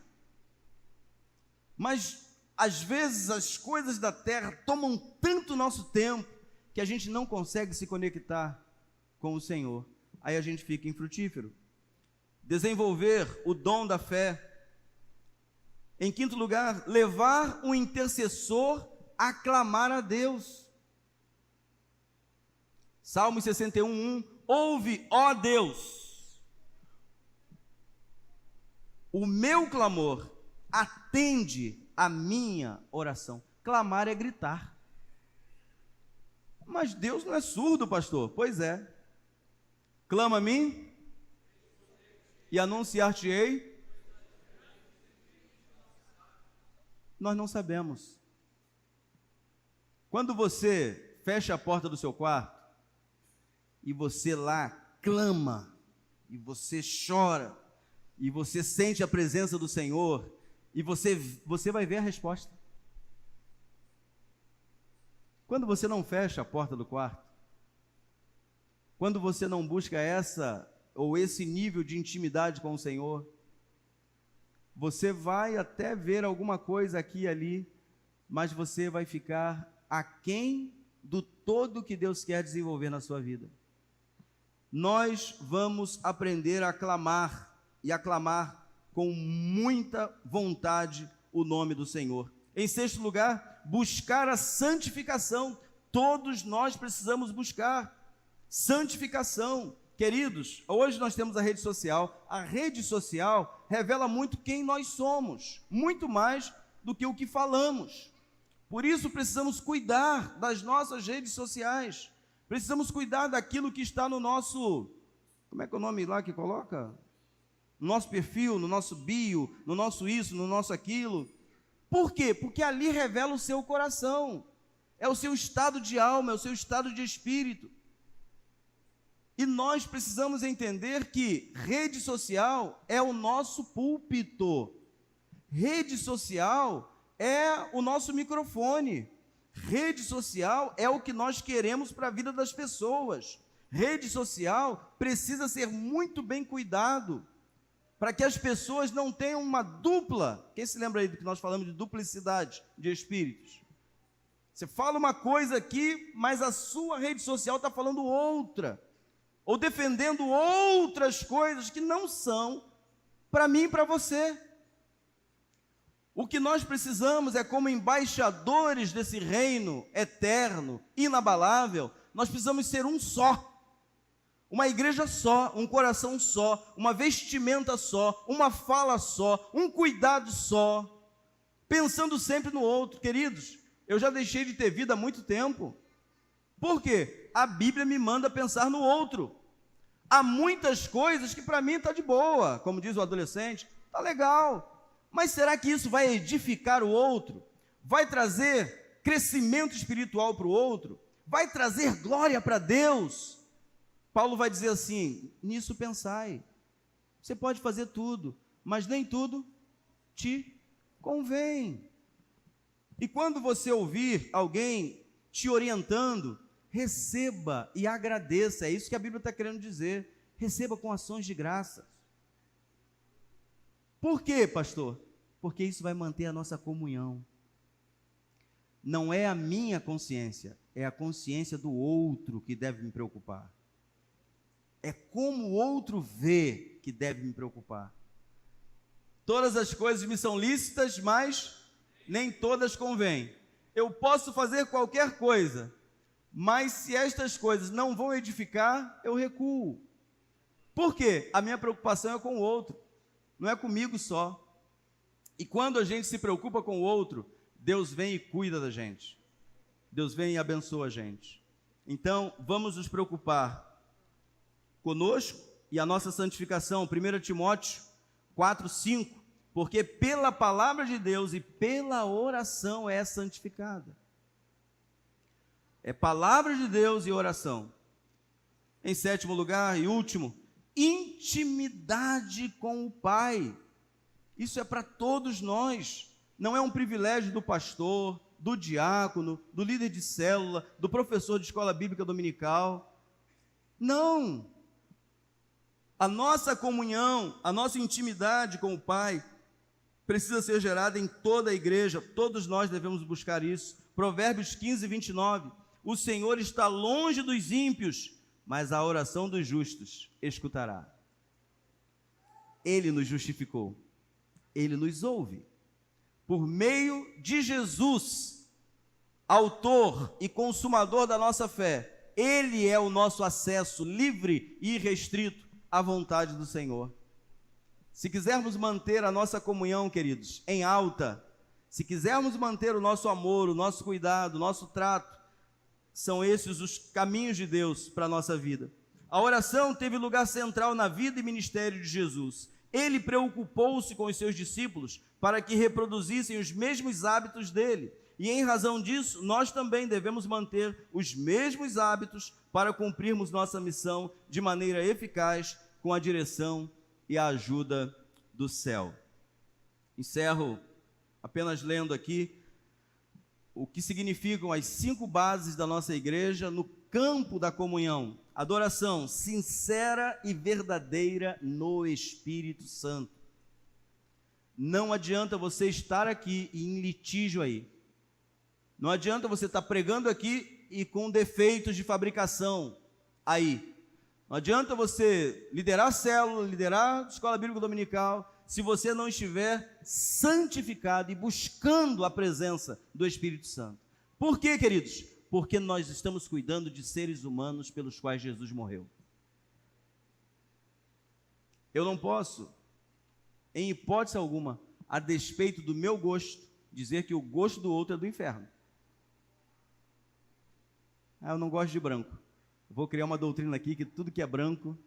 Mas, às vezes, as coisas da terra tomam tanto nosso tempo que a gente não consegue se conectar com o Senhor. Aí a gente fica infrutífero. Desenvolver o dom da fé. Em quinto lugar, levar o intercessor a clamar a Deus. Salmo 61:1, ouve, ó Deus, o meu clamor, atende a minha oração. Clamar é gritar. Mas Deus não é surdo, pastor. Pois é. Clama a mim e anunciar-te-ei. Nós não sabemos. Quando você fecha a porta do seu quarto e você lá clama, e você chora, e você sente a presença do Senhor, e você vai ver a resposta. Quando você não fecha a porta do quarto, quando você não busca esse nível de intimidade com o Senhor, você vai até ver alguma coisa aqui e ali, mas você vai ficar aquém do todo que Deus quer desenvolver na sua vida. Nós vamos aprender a clamar, e a clamar com muita vontade o nome do Senhor. Em sexto lugar, buscar a santificação. Todos nós precisamos buscar santificação. Queridos, hoje nós temos a rede social. A rede social revela muito quem nós somos, muito mais do que o que falamos. Por isso precisamos cuidar das nossas redes sociais. Precisamos cuidar daquilo que está no nosso, como é que é o nome lá que coloca? No nosso perfil, no nosso bio, no nosso isso, no nosso aquilo. Por quê? Porque ali revela o seu coração. É o seu estado de alma, é o seu estado de espírito. E nós precisamos entender que rede social é o nosso púlpito. Rede social é o nosso microfone. Rede social é o que nós queremos para a vida das pessoas. Rede social precisa ser muito bem cuidado, para que as pessoas não tenham uma dupla. Quem se lembra aí do que nós falamos de duplicidade de espíritos? Você fala uma coisa aqui, mas a sua rede social está falando outra, ou defendendo outras coisas que não são para mim e para você. O que nós precisamos é, como embaixadores desse reino eterno, inabalável, nós precisamos ser um só, uma igreja só, um coração só, uma vestimenta só, uma fala só, um cuidado só, pensando sempre no outro. Queridos, eu já deixei de ter vida há muito tempo. Por quê? A Bíblia me manda pensar no outro. Há muitas coisas que para mim está de boa, como diz o adolescente, está legal, mas será que isso vai edificar o outro? Vai trazer crescimento espiritual para o outro? Vai trazer glória para Deus? Paulo vai dizer assim: nisso pensai. Você pode fazer tudo, mas nem tudo te convém. E quando você ouvir alguém te orientando, receba e agradeça. É isso que a Bíblia está querendo dizer. Receba com ações de graça. Por quê, pastor? Porque isso vai manter a nossa comunhão. Não é a minha consciência, é a consciência do outro que deve me preocupar. É como o outro vê que deve me preocupar. Todas as coisas me são lícitas, mas nem todas convêm. Eu posso fazer qualquer coisa, mas se estas coisas não vão edificar, eu recuo. Por quê? A minha preocupação é com o outro, não é comigo só. E quando a gente se preocupa com o outro, Deus vem e cuida da gente. Deus vem e abençoa a gente. Então, vamos nos preocupar conosco e a nossa santificação. 1 Timóteo 4:5, porque pela palavra de Deus e pela oração é santificada. É palavra de Deus e oração. Em 7º lugar e último, intimidade com o Pai. Isso é para todos nós. Não é um privilégio do pastor, do diácono, do líder de célula, do professor de escola bíblica dominical. Não. A nossa comunhão, a nossa intimidade com o Pai precisa ser gerada em toda a igreja. Todos nós devemos buscar isso. Provérbios 15:29. O Senhor está longe dos ímpios, mas a oração dos justos escutará. Ele nos justificou. Ele nos ouve. Por meio de Jesus, autor e consumador da nossa fé, Ele é o nosso acesso livre e irrestrito à vontade do Senhor. Se quisermos manter a nossa comunhão, queridos, em alta, se quisermos manter o nosso amor, o nosso cuidado, o nosso trato, são esses os caminhos de Deus para a nossa vida. A oração teve lugar central na vida e ministério de Jesus. Ele preocupou-se com os seus discípulos para que reproduzissem os mesmos hábitos dele. E em razão disso, nós também devemos manter os mesmos hábitos para cumprirmos nossa missão de maneira eficaz, com a direção e a ajuda do céu. Encerro apenas lendo aqui o que significam as 5 bases da nossa igreja no campo da comunhão. Adoração sincera e verdadeira no Espírito Santo. Não adianta você estar aqui e em litígio aí. Não adianta você estar pregando aqui e com defeitos de fabricação aí. Não adianta você liderar célula, liderar escola bíblica dominical, se você não estiver santificado e buscando a presença do Espírito Santo. Por quê, queridos? Porque nós estamos cuidando de seres humanos pelos quais Jesus morreu. Eu não posso, em hipótese alguma, a despeito do meu gosto, dizer que o gosto do outro é do inferno. Eu não gosto de branco. Vou criar uma doutrina aqui que tudo que é branco...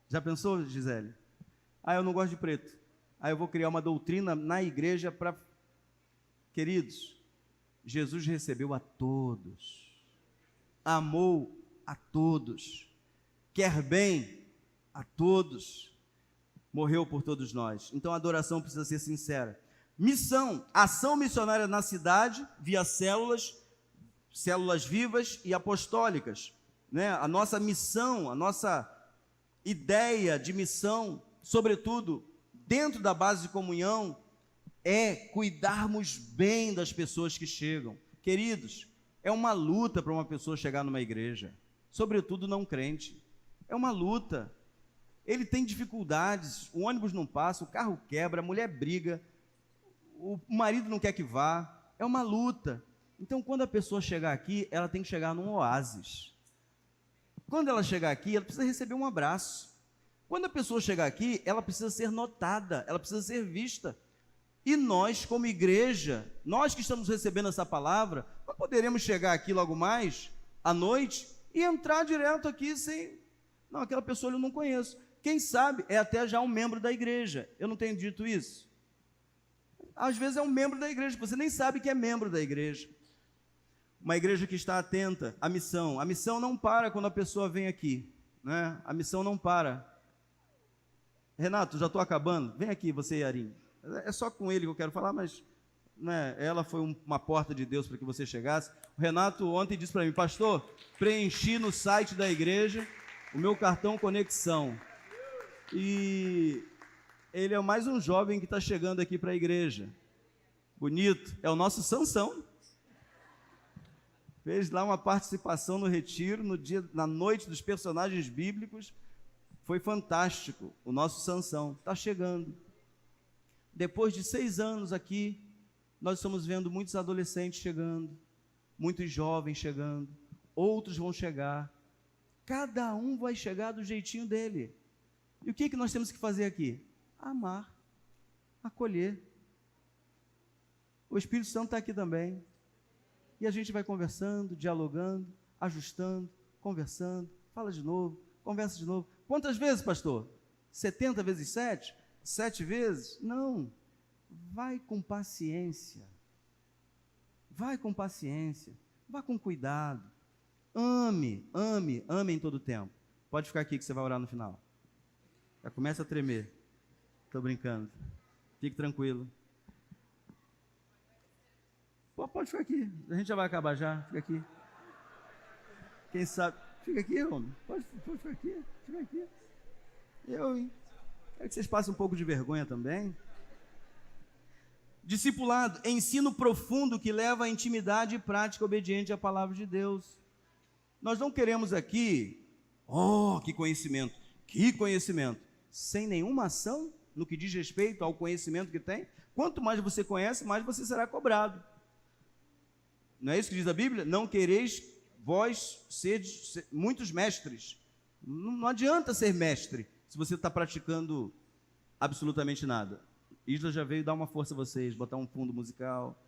Já pensou, Gisele? Eu não gosto de preto. Eu vou criar uma doutrina na igreja para... Queridos, Jesus recebeu a todos, amou a todos, quer bem a todos, morreu por todos nós. Então a adoração precisa ser sincera. Missão, ação missionária na cidade, via células vivas e apostólicas, né? A nossa missão, a nossa ideia de missão, sobretudo dentro da base de comunhão, é cuidarmos bem das pessoas que chegam. Queridos, é uma luta para uma pessoa chegar numa igreja, sobretudo não crente. É uma luta. Ele tem dificuldades, o ônibus não passa, o carro quebra, a mulher briga, o marido não quer que vá. É uma luta. Então, quando a pessoa chegar aqui, ela tem que chegar num oásis. Quando ela chegar aqui, ela precisa receber um abraço. Quando a pessoa chegar aqui, ela precisa ser notada, ela precisa ser vista. E nós, como igreja, nós que estamos recebendo essa palavra, não poderemos chegar aqui logo mais, à noite, e entrar direto aqui sem... Não, aquela pessoa eu não conheço. Quem sabe é até já um membro da igreja. Eu não tenho dito isso? Às vezes é um membro da igreja, você nem sabe que é membro da igreja. Uma igreja que está atenta à missão. A missão não para quando a pessoa vem aqui, né? A missão não para. Renato, já estou acabando. Vem aqui, você e Arim. É só com ele que eu quero falar, mas né, ela foi uma porta de Deus para que você chegasse. O Renato ontem disse para mim: pastor, preenchi no site da igreja o meu cartão conexão. E ele é mais um jovem que está chegando aqui para a igreja. Bonito. É o nosso Sansão. Fez lá uma participação no retiro, na noite dos personagens bíblicos. Foi fantástico. O nosso Sansão está chegando. Depois de 6 anos aqui, nós estamos vendo muitos adolescentes chegando, muitos jovens chegando, outros vão chegar. Cada um vai chegar do jeitinho dele. E o que nós temos que fazer aqui? Amar, acolher. O Espírito Santo está aqui também. E a gente vai conversando, dialogando, ajustando, conversando. Fala de novo, conversa de novo. Quantas vezes, pastor? 70 vezes 7? 7 vezes? Não. Vai com paciência. Vai com paciência. Vá com cuidado. Ame, ame, ame em todo o tempo. Pode ficar aqui que você vai orar no final. Já começa a tremer. Estou brincando. Fique tranquilo. Pode ficar aqui. A gente já vai acabar já. Fica aqui. Quem sabe... Fica aqui, homem. Pode ficar aqui. Fica aqui. Hein? Quero que vocês passem um pouco de vergonha também. Discipulado, ensino profundo que leva à intimidade e prática obediente à palavra de Deus. Nós não queremos aqui, que conhecimento, sem nenhuma ação no que diz respeito ao conhecimento que tem. Quanto mais você conhece, mais você será cobrado. Não é isso que diz a Bíblia? Não quereis vós seres muitos mestres. Não adianta ser mestre se você está praticando absolutamente nada. Isla já veio dar uma força a vocês, botar um fundo musical,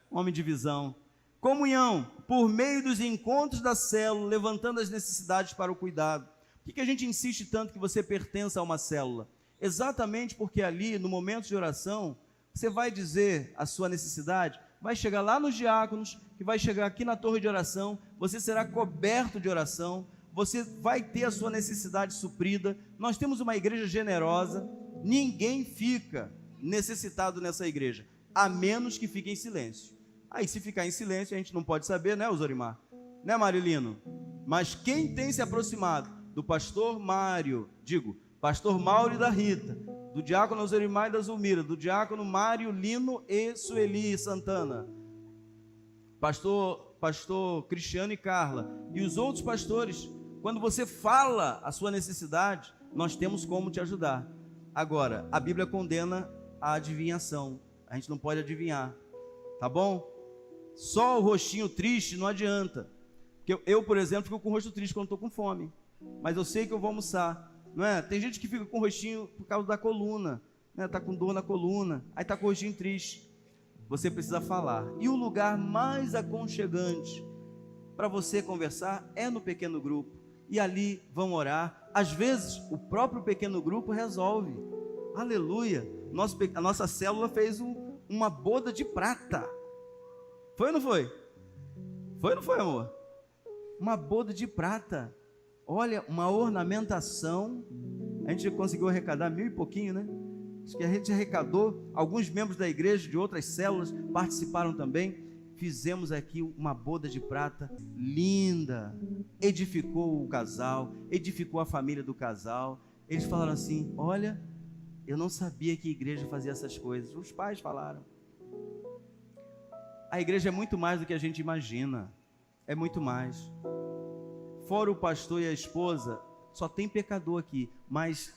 homem de visão. Comunhão, por meio dos encontros da célula, levantando as necessidades para o cuidado. Por que a gente insiste tanto que você pertença a uma célula? Exatamente porque ali, no momento de oração, você vai dizer a sua necessidade, vai chegar lá nos diáconos, que vai chegar aqui na torre de oração, você será coberto de oração, você vai ter a sua necessidade suprida. Nós temos uma igreja generosa, ninguém fica necessitado nessa igreja, a menos que fique em silêncio. Aí se ficar em silêncio a gente não pode saber, né, Zorimar? Né, Marilino? Mas quem tem se aproximado do pastor Mário, pastor Mauro e da Rita, do diácono Zorimar e da Zulmira, do diácono Mário, Lino e Sueli Santana, pastor Cristiano e Carla, e os outros pastores, quando você fala a sua necessidade, nós temos como te ajudar. Agora, a Bíblia condena a adivinhação. A gente não pode adivinhar, tá bom? Só o rostinho triste não adianta. Porque eu, por exemplo, fico com o rosto triste quando estou com fome. Mas eu sei que eu vou almoçar, não é? Tem gente que fica com o rostinho por causa da coluna, né? Tá com dor na coluna, aí tá com o rostinho triste. Você precisa falar. E o lugar mais aconchegante para você conversar é no pequeno grupo. E ali vão orar. Às vezes, o próprio pequeno grupo resolve. Aleluia! A nossa célula fez uma boda de prata. Foi ou não foi? Foi ou não foi, amor? Uma boda de prata. Olha, uma ornamentação. A gente conseguiu arrecadar 1.000 e pouquinho, né? Acho que a gente arrecadou. Alguns membros da igreja de outras células participaram também. Fizemos aqui uma boda de prata linda. Edificou o casal, edificou a família do casal. Eles falaram assim: olha, eu não sabia que a igreja fazia essas coisas. Os pais falaram. A igreja é muito mais do que a gente imagina. É muito mais. Fora o pastor e a esposa, só tem pecador aqui, mas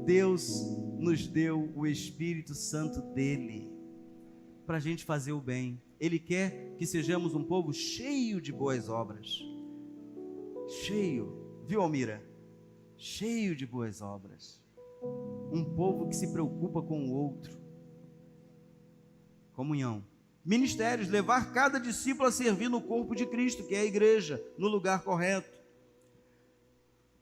Deus nos deu o Espírito Santo dele para a gente fazer o bem. Ele quer que sejamos um povo cheio de boas obras. Cheio, viu, Almira? Cheio de boas obras. Um povo que se preocupa com o outro. Comunhão. Ministérios, levar cada discípulo a servir no corpo de Cristo, que é a igreja, no lugar correto.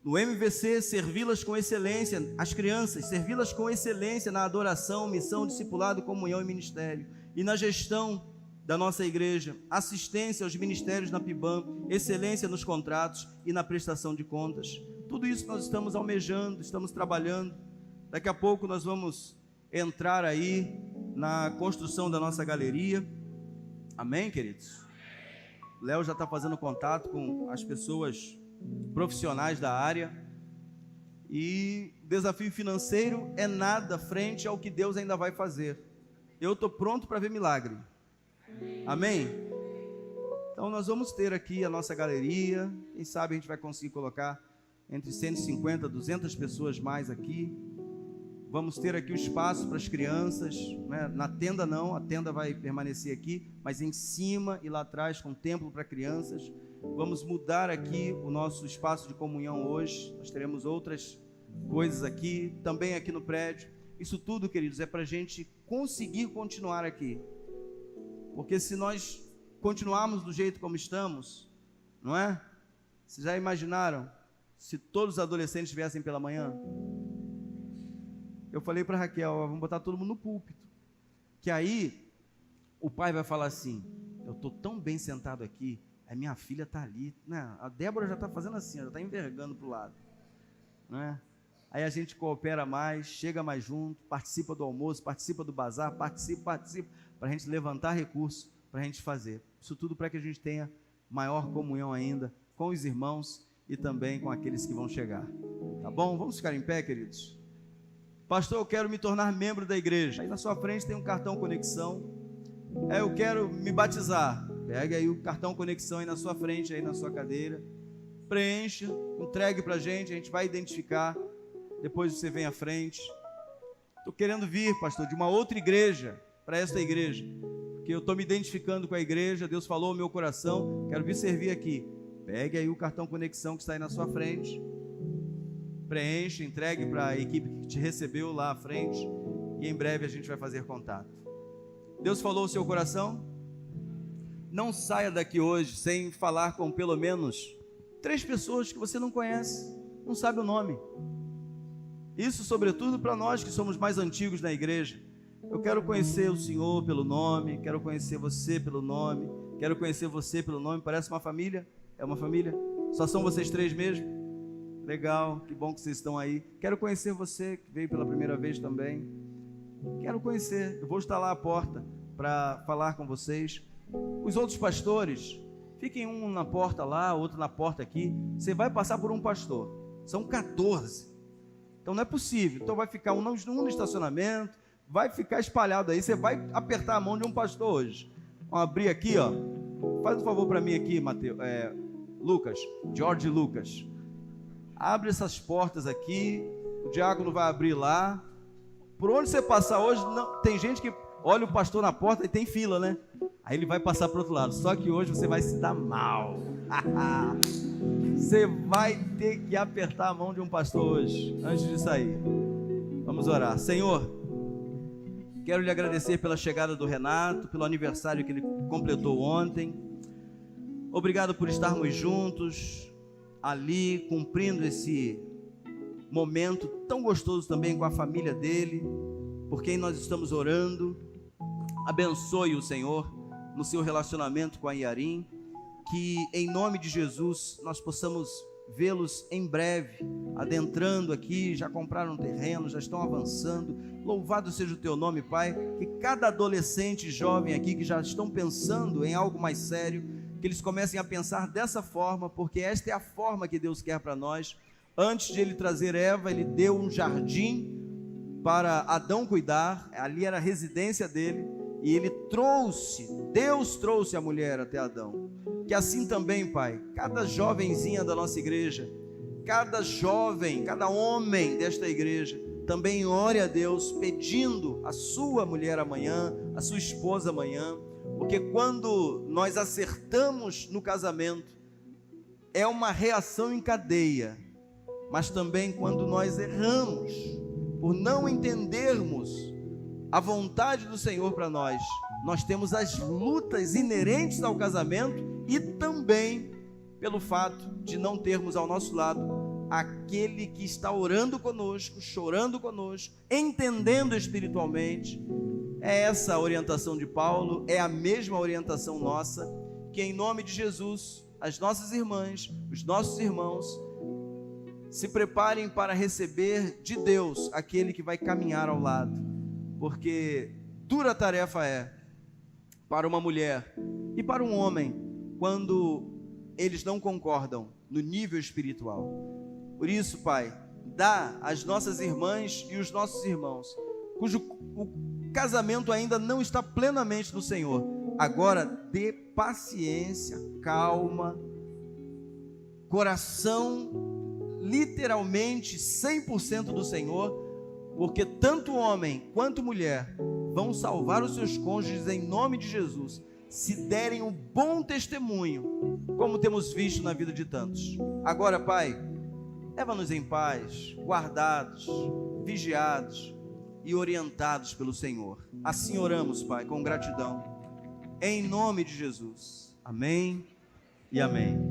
No MVC, servi-las com excelência, as crianças, servi-las com excelência na adoração, missão, discipulado, comunhão e ministério. E na gestão da nossa igreja, assistência aos ministérios na PIBAM, excelência nos contratos e na prestação de contas. Tudo isso nós estamos almejando, estamos trabalhando. Daqui a pouco nós vamos entrar aí na construção da nossa galeria. Amém, queridos? Léo já está fazendo contato com as pessoas profissionais da área. E desafio financeiro é nada frente ao que Deus ainda vai fazer. Eu estou pronto para ver milagre. Amém? Então nós vamos ter aqui a nossa galeria. Quem sabe a gente vai conseguir colocar entre 150 e 200 pessoas mais aqui. Vamos ter aqui o espaço para as crianças, né? Na tenda não, a tenda vai permanecer aqui, mas em cima e lá atrás com templo para crianças. Vamos mudar aqui o nosso espaço de comunhão hoje. Nós teremos outras coisas aqui, também aqui no prédio. Isso tudo, queridos, é para a gente conseguir continuar aqui. Porque se nós continuarmos do jeito como estamos, não é? Vocês já imaginaram se todos os adolescentes viessem pela manhã? Eu falei para Raquel, vamos botar todo mundo no púlpito. Que aí o pai vai falar assim: eu estou tão bem sentado aqui, a minha filha está ali, né? A Débora já está fazendo assim, já está envergando para o lado, né? Aí a gente coopera mais, chega mais junto, participa do almoço, participa do bazar, participa, para a gente levantar recursos, para a gente fazer. Isso tudo para que a gente tenha maior comunhão ainda com os irmãos e também com aqueles que vão chegar. Tá bom? Vamos ficar em pé, queridos? Pastor, eu quero me tornar membro da igreja. Aí na sua frente tem um cartão conexão. Eu quero me batizar. Pega aí o cartão conexão aí na sua frente, aí na sua cadeira. Preencha, entregue para a gente vai identificar. Depois você vem à frente. Estou querendo vir, pastor, de uma outra igreja para esta igreja. Porque eu estou me identificando com a igreja. Deus falou ao meu coração. Quero vir servir aqui. Pegue aí o cartão conexão que está aí na sua frente. Preencha, entregue para a equipe que te recebeu lá à frente. E em breve a gente vai fazer contato. Deus falou ao seu coração? Não saia daqui hoje sem falar com pelo menos 3 pessoas que você não conhece, não sabe o nome. Isso sobretudo para nós que somos mais antigos na igreja. Eu quero conhecer o Senhor pelo nome, quero conhecer você pelo nome, quero conhecer você pelo nome. Parece uma família? É uma família? Só são vocês 3 mesmo? Legal, que bom que vocês estão aí. Quero conhecer você que veio pela primeira vez também. Quero conhecer, eu vou estar lá à porta para falar com vocês. Os outros pastores, fiquem um na porta lá, outro na porta aqui. Você vai passar por um pastor, são 14. Então não é possível. Então vai ficar um no estacionamento, vai ficar espalhado aí. Você vai apertar a mão de um pastor hoje. Vamos abrir aqui, ó. Faz um favor para mim aqui, Mateus, Lucas, George Lucas. abre essas portas aqui, o diácono vai abrir lá. Por onde você passar hoje, não, tem gente que olha o pastor na porta e tem fila, né? Aí ele vai passar para o outro lado. Só que hoje você vai se dar mal. Você vai ter que apertar a mão de um pastor hoje, antes de sair. Vamos orar. Senhor, quero lhe agradecer pela chegada do Renato, pelo aniversário que ele completou ontem. Obrigado por estarmos juntos ali, cumprindo esse momento tão gostoso também com a família dele, por quem nós estamos orando. Abençoe o Senhor no seu relacionamento com a Yarim, que em nome de Jesus nós possamos vê-los em breve, adentrando aqui, já compraram terreno, já estão avançando. Louvado seja o teu nome, Pai, que cada adolescente e jovem aqui que já estão pensando em algo mais sério, que eles comecem a pensar dessa forma, porque esta é a forma que Deus quer para nós. Antes de ele trazer Eva, ele deu um jardim para Adão cuidar, ali era a residência dele, e ele trouxe, Deus trouxe a mulher até Adão. Que assim também, Pai, cada jovenzinha da nossa igreja, cada jovem, cada homem desta igreja, também ore a Deus pedindo a sua mulher amanhã, a sua esposa amanhã, porque quando nós acertamos no casamento, é uma reação em cadeia, mas também quando nós erramos, por não entendermos a vontade do Senhor para nós, nós temos as lutas inerentes ao casamento e também pelo fato de não termos ao nosso lado aquele que está orando conosco, chorando conosco, entendendo espiritualmente. É essa a orientação de Paulo, é a mesma orientação nossa, que em nome de Jesus, as nossas irmãs, os nossos irmãos, se preparem para receber de Deus aquele que vai caminhar ao lado, porque dura tarefa é para uma mulher e para um homem quando eles não concordam no nível espiritual. Por isso, Pai, dá às nossas irmãs e os nossos irmãos, cujo o casamento ainda não está plenamente no Senhor, agora dê paciência, calma, coração literalmente 100% do Senhor, porque tanto homem quanto mulher vão salvar os seus cônjuges em nome de Jesus, se derem um bom testemunho, como temos visto na vida de tantos. Agora, Pai, leva-nos em paz, guardados, vigiados e orientados pelo Senhor. Assim oramos, Pai, com gratidão, em nome de Jesus. Amém e amém.